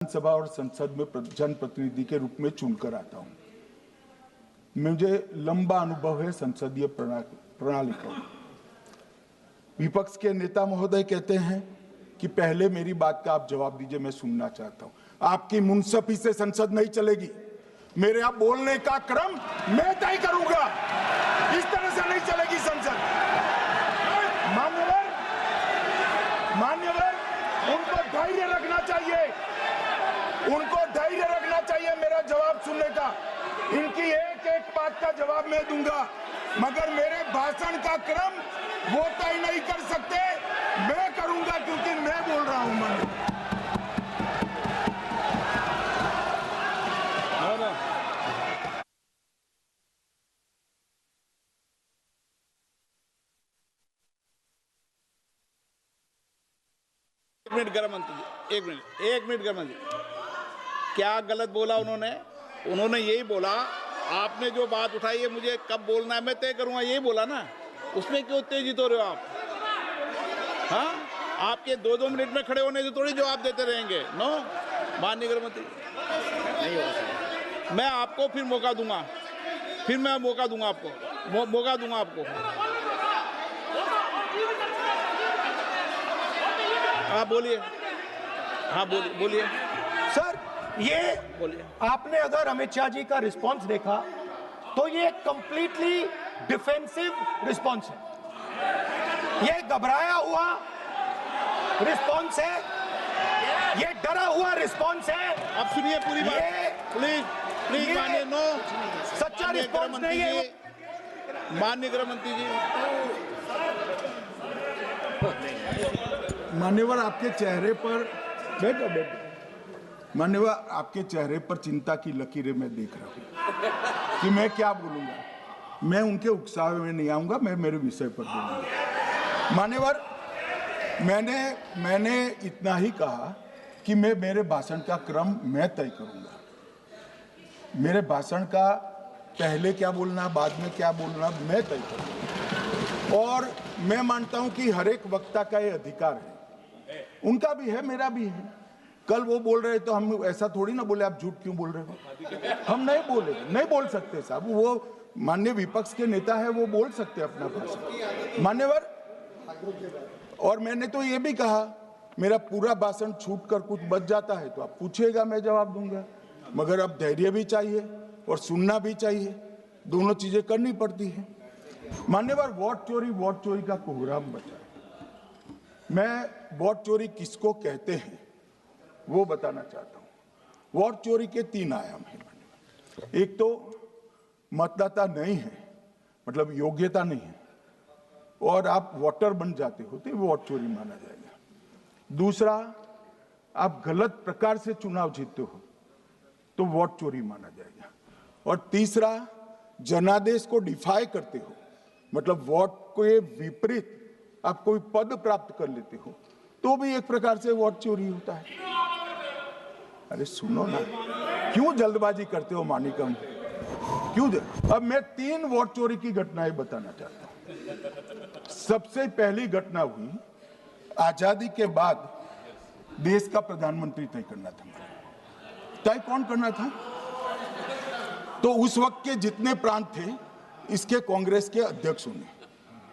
विधानसभा और संसद में जनप्रतिनिधि के रूप में चुनकर आता हूं। मुझे लंबा अनुभव है संसदीय प्रणाली का। विपक्ष के नेता महोदय कहते हैं कि पहले मेरी बात का आप जवाब दीजिए, मैं सुनना चाहता हूं। आपकी मुनसफी से संसद नहीं चलेगी। मेरे आप बोलने का क्रम मैं तय करूंगा। इस तरह से नहीं चलेगी संसद। मान्यवर, उनको धैर्य रखना चाहिए, उनको धैर्य रखना चाहिए मेरा जवाब सुनने का। इनकी एक एक बात का जवाब मैं दूंगा, मगर मेरे भाषण का क्रम वो तय नहीं कर सकते, मैं करूंगा, क्योंकि मैं बोल रहा हूं। मान्यवर, एक मिनट गृह मंत्री जी, एक मिनट गृह मंत्री, क्या गलत बोला उन्होंने यही बोला, आपने जो बात उठाई है मुझे कब बोलना है मैं तय करूंगा, यही बोला ना। उसमें क्यों उत्तेजित हो रहे हो आप? हाँ, आपके 2-2 मिनट में खड़े होने से थोड़ी जवाब देते रहेंगे। नो, माननीय गृह मंत्री नहीं हो सकता। मैं आपको फिर मौका दूंगा, आपको। हाँ बोलिए, बोलिए सर। ये बोलिए, आपने अगर अमित शाह जी का रिस्पॉन्स देखा तो ये कंप्लीटली डिफेंसिव रिस्पॉन्स है। ये घबराया हुआ रिस्पॉन्स है, ये डरा हुआ रिस्पॉन्स है। अब सुनिए पूरी बात, प्लीज मानिए। नो, सच्चा रिस्पॉन्स नहीं है। माननीय गृह मंत्री जी, मान्यवर, आपके चेहरे पर बैठो। मान्यवर, आपके चेहरे पर चिंता की लकीरें मैं देख रहा हूं कि मैं क्या बोलूंगा। मैं उनके उकसावे में नहीं आऊंगा, मैं मेरे विषय पर बोलूंगा। मान्यवर, मैंने इतना ही कहा कि मैं मेरे भाषण का क्रम मैं तय करूंगा। मेरे भाषण का पहले क्या बोलना, बाद में क्या बोलना, मैं तय करूंगा। और मैं मानता हूं कि हर एक वक्ता का ये अधिकार है, उनका भी है, मेरा भी है। कल वो बोल रहे तो हम ऐसा थोड़ी ना बोले आप झूठ क्यों बोल रहे हो। हम नहीं बोल सकते साहब। वो माननीय विपक्ष के नेता है, वो बोल सकते अपना भाषण। मान्यवर, और मैंने तो ये भी कहा, मेरा पूरा भाषण छूट कर कुछ बच जाता है तो आप पूछिएगा, मैं जवाब दूंगा। मगर अब धैर्य भी चाहिए और सुनना भी चाहिए, दोनों चीजें करनी पड़ती है। मान्यवर, वोट चोरी का कोहराम बचा। मैं वोट चोरी किसको कहते हैं वो बताना चाहता हूं। वोट चोरी के 3 आयाम हैं। एक तो मतदाता नहीं है, मतलब योग्यता नहीं है, और आप वोटर बन जाते हो तो वोट चोरी माना जाएगा। दूसरा, आप गलत प्रकार से चुनाव जीतते हो तो वोट चोरी माना जाएगा। और तीसरा, जनादेश को डिफाई करते हो, मतलब वोट के विपरीत आप कोई पद प्राप्त कर लेते हो तो भी एक प्रकार से वोट चोरी होता है। अरे सुनो ना, क्यों जल्दबाजी करते हो मानिकम, क्यों? अब मैं 3 वोट चोरी की घटनाएं बताना चाहता हूं। सबसे पहली घटना हुई, आजादी के बाद देश का प्रधानमंत्री तय करना था। तय कौन करना था? तो उस वक्त के जितने प्रांत थे, इसके कांग्रेस के अध्यक्षों ने,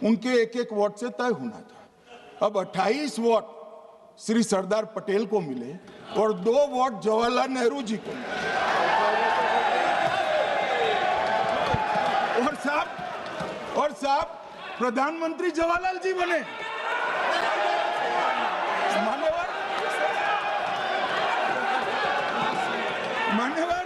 उनके एक वोट से तय होना था। अब 28 वोट श्री सरदार पटेल को मिले और 2 वोट जवाहरलाल नेहरू जी को मिले। और साहब प्रधानमंत्री जवाहरलाल जी बने। मान्यवर,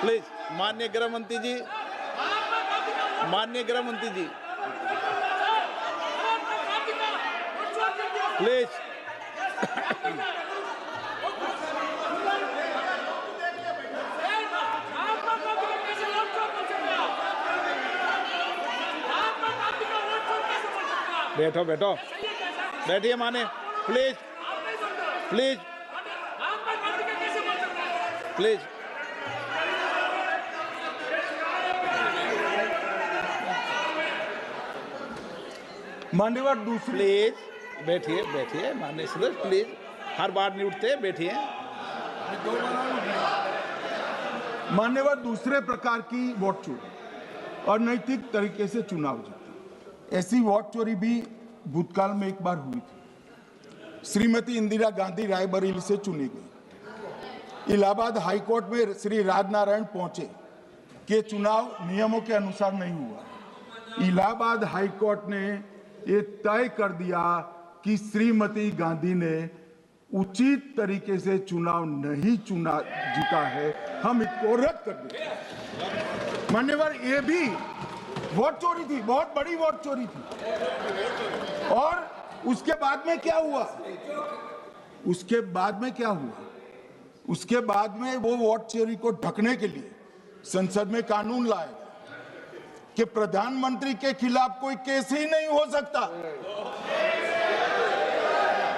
प्लीज माननीय गृह मंत्री जी, प्लीज। बैठो बैठिए माने। प्लीज प्लीज प्लीज मान्यवर दूसरी प्लीज बैठिए बैठिए माननीय सदस्य प्लीज, हर बार नहीं उठते, बैठिए। मान्यवर दूसरे प्रकार की वोट चोरी और नैतिक तरीके से चुनाव जीतना, ऐसी वोट चोरी भी भूतकाल में एक बार हुई थी। श्रीमती इंदिरा गांधी रायबरेली से चुनी गई। इलाहाबाद हाईकोर्ट में श्री राजनारायण पहुंचे कि चुनाव नियमों के अनुसार नहीं हुआ। इलाहाबाद हाईकोर्ट ने ये तय कर दिया कि श्रीमती गांधी ने उचित तरीके से चुनाव नहीं जीता है, हम इसको रद्द कर दें। मान्यवर, ये भी वोट चोरी थी, बहुत बड़ी वोट चोरी थी। और उसके बाद में क्या हुआ? उसके बाद में क्या हुआ? उसके बाद में वो वोट चोरी को ढकने के लिए संसद में कानून लाया कि प्रधानमंत्री के खिलाफ कोई केस ही नहीं हो सकता।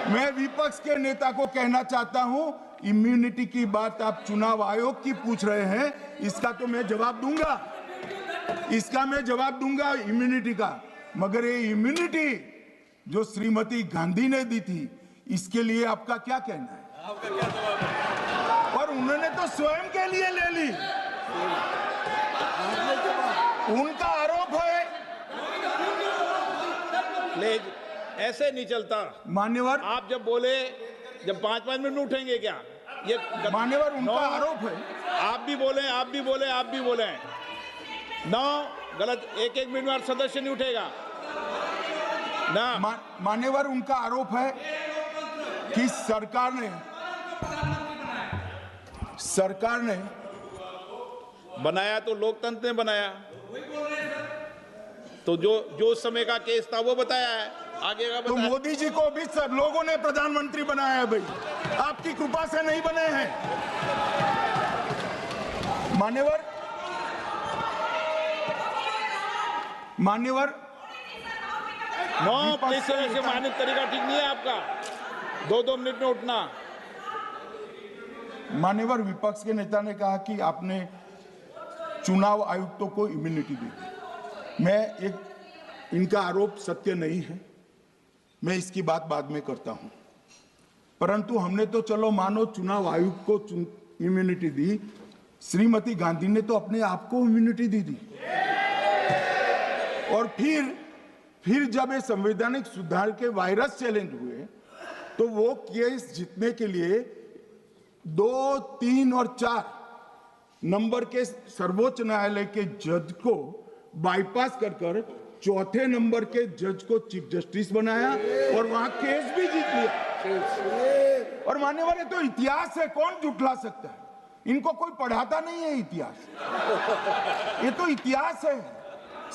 मैं विपक्ष के नेता को कहना चाहता हूं, इम्यूनिटी की बात आप चुनाव आयोग की पूछ रहे हैं, इसका तो मैं जवाब दूंगा, इसका मैं जवाब दूंगा इम्यूनिटी का। मगर ये इम्यूनिटी जो श्रीमती गांधी ने दी थी, इसके लिए आपका क्या कहना है? और उन्होंने तो स्वयं के लिए ले ली। उनका आरोप है। प्लीज, ऐसे नहीं चलता मान्यवर, आप जब बोले, जब 5-5 मिनट में उठेंगे क्या? ये मान्यवर, उनका आरोप है। आप भी बोले, आप भी बोले, आप भी बोले। नो, गलत। 1-1 मिनट में सदस्य नहीं उठेगा ना। मान्यवर, उनका आरोप है कि सरकार ने बनाया तो लोकतंत्र ने बनाया, तो जो उस समय का केस था वो बताया है, आगे का तो बताया। मोदी जी को भी सब लोगों ने प्रधानमंत्री बनाया है भाई, आपकी कृपा से नहीं बने हैं। मान्यवर, नो प्लीज, से मान्य तरीका ठीक नहीं है आपका, 2-2 मिनट में उठना। मान्यवर, विपक्ष के नेता ने कहा कि आपने चुनाव आयुक्तों को इम्यूनिटी दी। इनका आरोप सत्य नहीं है, मैं इसकी बात बाद में करता हूं। परंतु हमने तो चलो मानो चुनाव आयुक्त को इम्यूनिटी दी, श्रीमती गांधी ने तो अपने आप को इम्यूनिटी दी थी। और फिर जब ये संवैधानिक सुधार के वायरस चैलेंज हुए, तो वो केस जीतने के लिए 2, 3 और 4 नंबर के सर्वोच्च न्यायालय के जज को बाईपास कर चौथे नंबर के जज को चीफ जस्टिस बनाया और वहां केस भी जीत लिया। और मान्यवर, ये तो इतिहास है, कौन जुटला सकता है? इनको कोई पढ़ाता नहीं है इतिहास, ये तो इतिहास है,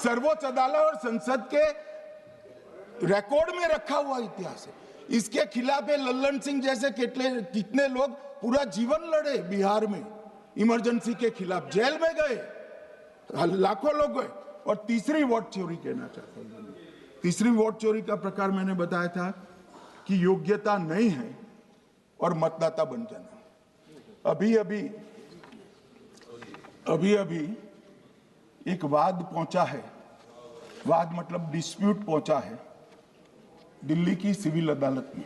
सर्वोच्च अदालत और संसद के रिकॉर्ड में रखा हुआ इतिहास है। इसके खिलाफ लल्लन सिंह जैसे कितने लोग पूरा जीवन लड़े बिहार में, इमरजेंसी के खिलाफ जेल में गए, लाखों लोग गए। और तीसरी वोट चोरी कहना चाहता हूं, तीसरी वोट चोरी का प्रकार मैंने बताया था कि योग्यता नहीं है और मतदाता बन जाना। अभी एक वाद पहुंचा है, वाद मतलब डिस्प्यूट पहुंचा है दिल्ली की सिविल अदालत में।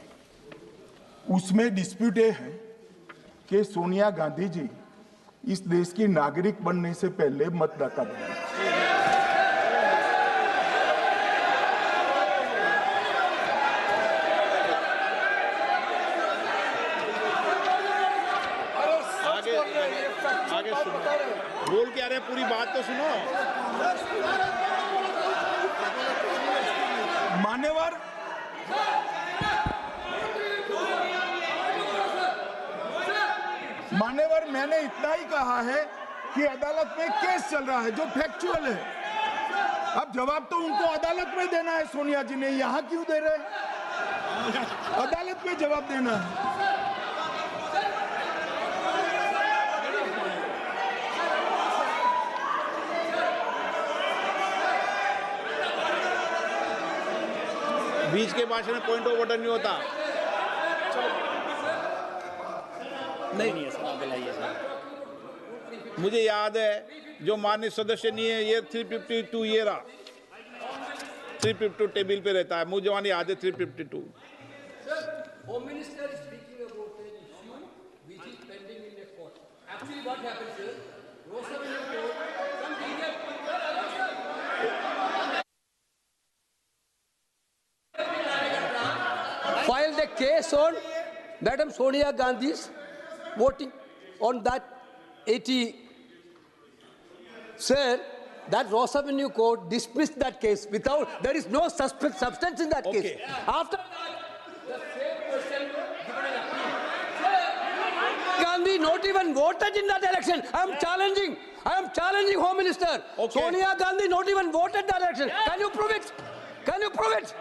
उसमें डिस्प्यूट ये है कि सोनिया गांधी जी इस देश की नागरिक बनने से पहले मतदाता बने। आगे सुनो, बोल क्या रहे, पूरी बात तो सुनो। मान्यवर, मैंने इतना ही कहा है कि अदालत में केस चल रहा है जो फैक्चुअल है। अब जवाब तो उनको अदालत में देना है, सोनिया जी ने यहां क्यों दे रहे? अदालत में जवाब देना है। बीच के भाषण में पॉइंट ऑफ ऑर्डर नहीं होता। नहीं, मुझे याद है जो माननीय सदस्य नहीं है, ये 352 ये रहा, 352 टेबल पे रहता है, मुझे वहां याद है 352। Home Minister is speaking about an issue which is pending in the court. Actually, what happens is, Rosa will report something that filed a case on Madam Sonia Gandhi's voting on that 80. Sir, that Rosa Avenue Court dismissed that case without, there is no substance in that case. Okay. After that, the same person given an appeal. Gandhi not even voted in that election. I am challenging Home Minister. Okay. Sonia Gandhi not even voted that election. Can you prove it? Can you prove it?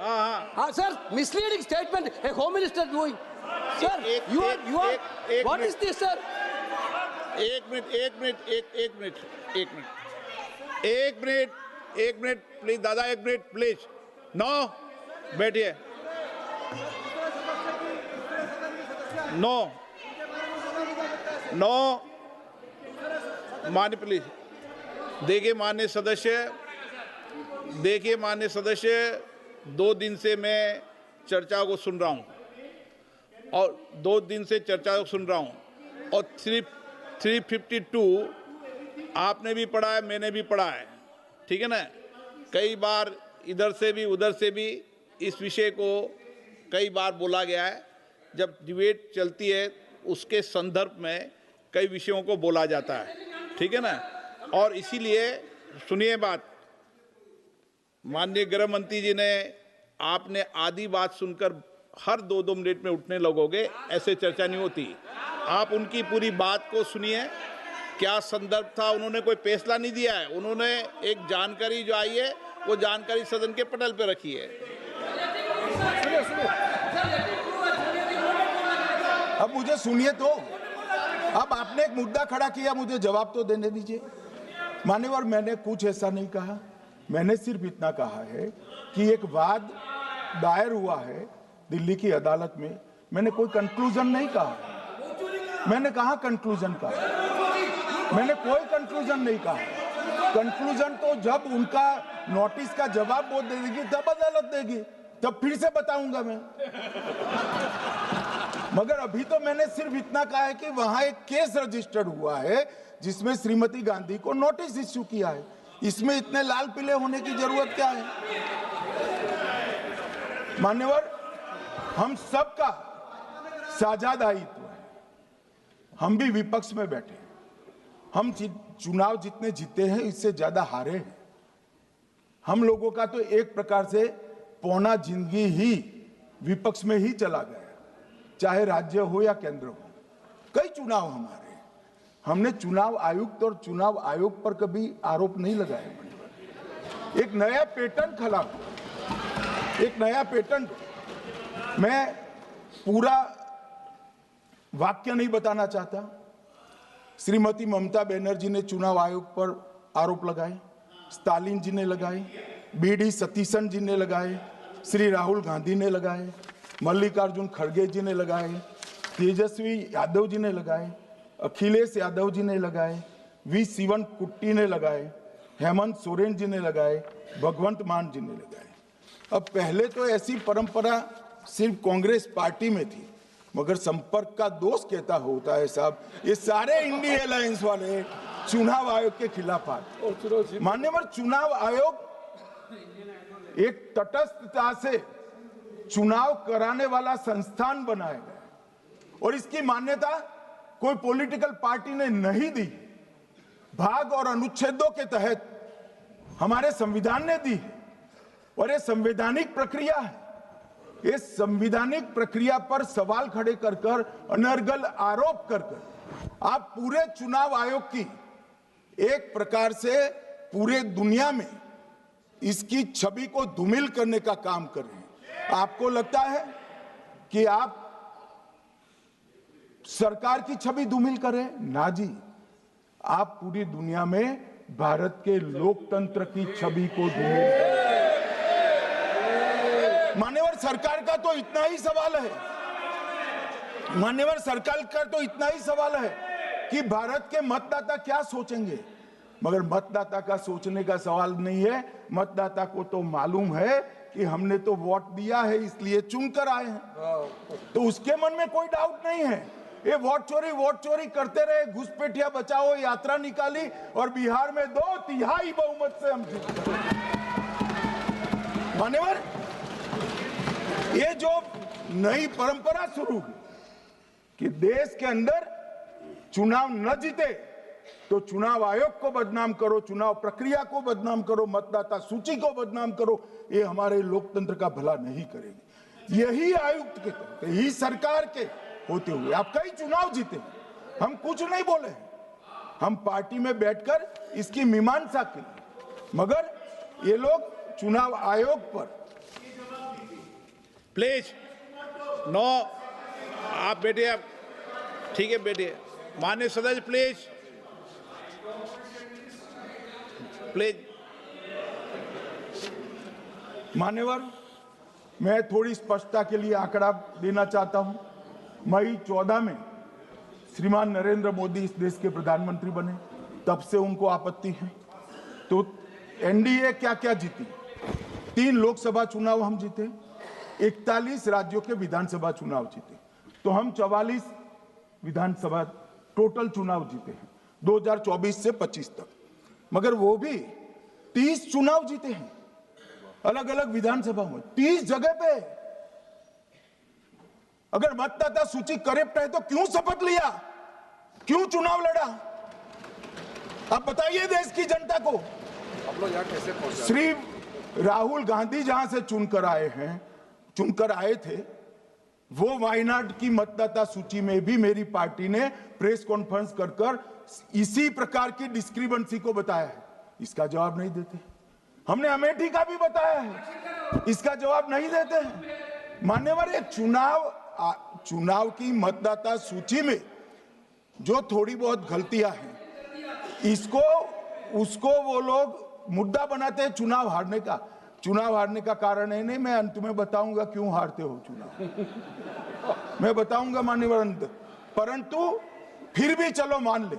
Sir, misleading statement a Home Minister doing. Sir, you are. What is this, sir? एक minute please दादा, एक minute please. No, बैठिए। No मान्य please. देखिए माननीय सदस्य, 2 दिन से मैं चर्चा को सुन रहा हूं और 2 दिन से चर्चा को सुन रहा हूं और 352 आपने भी पढ़ा है, मैंने भी पढ़ा है, ठीक है ना। कई बार इधर से भी उधर से भी इस विषय को कई बार बोला गया है। जब डिबेट चलती है उसके संदर्भ में कई विषयों को बोला जाता है, ठीक है ना। और इसीलिए सुनिए बात, माननीय गृह मंत्री जी ने, आपने आधी बात सुनकर हर 2-2 मिनट में उठने लगोगे, ऐसे चर्चा नहीं होती। आप उनकी पूरी बात को सुनिए, क्या संदर्भ था, उन्होंने कोई फैसला नहीं दिया है, उन्होंने एक जानकारी जो आई है वो जानकारी सदन के पटल पे रखी है। अब मुझे सुनिए तो, अब आपने एक मुद्दा खड़ा किया, मुझे जवाब तो देने दीजिए। मान्यवर, मैंने कुछ ऐसा नहीं कहा, मैंने सिर्फ इतना कहा है कि एक वाद दायर हुआ है दिल्ली की अदालत में, मैंने कोई कंक्लूजन नहीं कहा। मैंने कहा कंक्लूजन का, मैंने कोई कंक्लूजन नहीं कहा। कंक्लूजन तो जब उनका नोटिस का जवाब वो दे देगी तब अदालत देगी, तब फिर से बताऊंगा मैं। मगर अभी तो मैंने सिर्फ इतना कहा है कि वहां एक केस रजिस्टर्ड हुआ है जिसमें श्रीमती गांधी को नोटिस इश्यू किया है। इसमें इतने लाल पीले होने की जरूरत क्या है? मान्यवर, हम सबका साझा दायित्व है, हम भी विपक्ष में बैठे, हम चुनाव जितने जीते हैं इससे ज्यादा हारे हैं। हम लोगों का तो एक प्रकार से पौना जिंदगी ही विपक्ष में ही चला गया, चाहे राज्य हो या केंद्र हो। कई चुनाव हमारे, हमने चुनाव आयुक्त और चुनाव आयोग पर कभी आरोप नहीं लगाया। एक नया पैटर्न खड़ा, एक नया पैटर्न। मैं पूरा वाक्य नहीं बताना चाहता। श्रीमती ममता बनर्जी ने चुनाव आयोग पर आरोप लगाए, स्टालिन जी ने लगाए, बीडी सतीशन जी ने लगाए, श्री राहुल गांधी ने लगाए, मल्लिकार्जुन खड़गे जी ने लगाए, तेजस्वी यादव जी ने लगाए, अखिलेश यादव जी ने लगाए, वी शिवन कुट्टी ने लगाए, हेमंत सोरेन जी ने लगाए, भगवंत मान जी ने लगाए। अब पहले तो ऐसी परंपरा सिर्फ कांग्रेस पार्टी में थी, मगर संपर्क का दोष कहता होता है साहब, ये सारे इंडिया अलायंस वाले चुनाव आयोग के खिलाफ आए। मान्यवर, चुनाव आयोग एक तटस्थता से चुनाव कराने वाला संस्थान बनाया गया और इसकी मान्यता कोई पॉलिटिकल पार्टी ने नहीं दी, भाग और अनुच्छेदों के तहत हमारे संविधान ने दी और ये संवैधानिक प्रक्रिया है। इस संवैधानिक प्रक्रिया पर सवाल खड़े कर कर, अनर्गल आरोप कर कर आप पूरे चुनाव आयोग की एक प्रकार से पूरे दुनिया में इसकी छवि को धूमिल करने का काम कर रहे हैं। आपको लगता है कि आप सरकार की छवि धूमिल करें? ना जी, आप पूरी दुनिया में भारत के लोकतंत्र की छवि को धूमिल करें। मान्यवर, सरकार का तो इतना ही सवाल है मान्यवर सरकार का तो इतना ही सवाल है कि भारत के मतदाता क्या सोचेंगे, मगर मतदाता का सोचने का सवाल नहीं है। मतदाता को तो मालूम है कि हमने तो वोट दिया है इसलिए चुनकर आए हैं, तो उसके मन में कोई डाउट नहीं है। ये वोट चोरी करते रहे, घुसपैठिया बचाओ यात्रा निकाली और बिहार में 2/3 बहुमत से हम जीत गए। मान्यवर, ये जो नई परंपरा शुरू हुई कि देश के अंदर चुनाव न जीते तो चुनाव आयोग को बदनाम करो, चुनाव प्रक्रिया को बदनाम करो, मतदाता सूची को बदनाम करो, ये हमारे लोकतंत्र का भला नहीं करेगी। यही आयुक्त के तहत, यही सरकार के होते हुए आप कई चुनाव जीते, हम कुछ नहीं बोले हैं, हम पार्टी में बैठकर इसकी मीमांसा की, मगर ये लोग चुनाव आयोग पर। प्लीज नो, आप बैठिए, आप ठीक है बैठिए। माननीय सदस्य प्लीज प्लीज। मान्यवर, मैं थोड़ी स्पष्टता के लिए आंकड़ा देना चाहता हूं। मई 14 में श्रीमान नरेंद्र मोदी इस देश के प्रधानमंत्री बने, तब से उनको आपत्ति है। तो एनडीए क्या क्या जीती? 3 लोकसभा चुनाव हम जीते, 41 राज्यों के विधानसभा चुनाव जीते, तो हम 44 विधानसभा टोटल चुनाव जीते हैं 2024 से 25 तक। मगर वो भी 30 चुनाव जीते हैं अलग अलग विधानसभा में, 30 जगह पे। अगर मतदाता सूची करेक्ट है तो क्यों शपथ लिया, क्यों चुनाव लड़ा? आप बताइए देश की जनता को। आप लोग यहाँ कैसे पहुंचे? श्री राहुल गांधी जहां से चुनकर आए थे, वो वायनाड की मतदाता सूची में भी मेरी पार्टी ने प्रेस कॉन्फ्रेंस कर इसी प्रकार की डिस्क्रिपेंसी को बताया है। इसका जवाब नहीं देते। हमने अमेठी का भी बताया है, इसका जवाब नहीं देते हैं। मान्यवर, ये चुनाव की मतदाता सूची में जो थोड़ी बहुत गलतियां हैं, उसको वो लोग मुद्दा बनाते हैं चुनाव हारने का। चुनाव हारने का कारण है नहीं, मैं अंत में बताऊंगा क्यों हारते हो चुनाव, मैं बताऊंगा मान्यवर अंत। परंतु फिर भी चलो मान ले,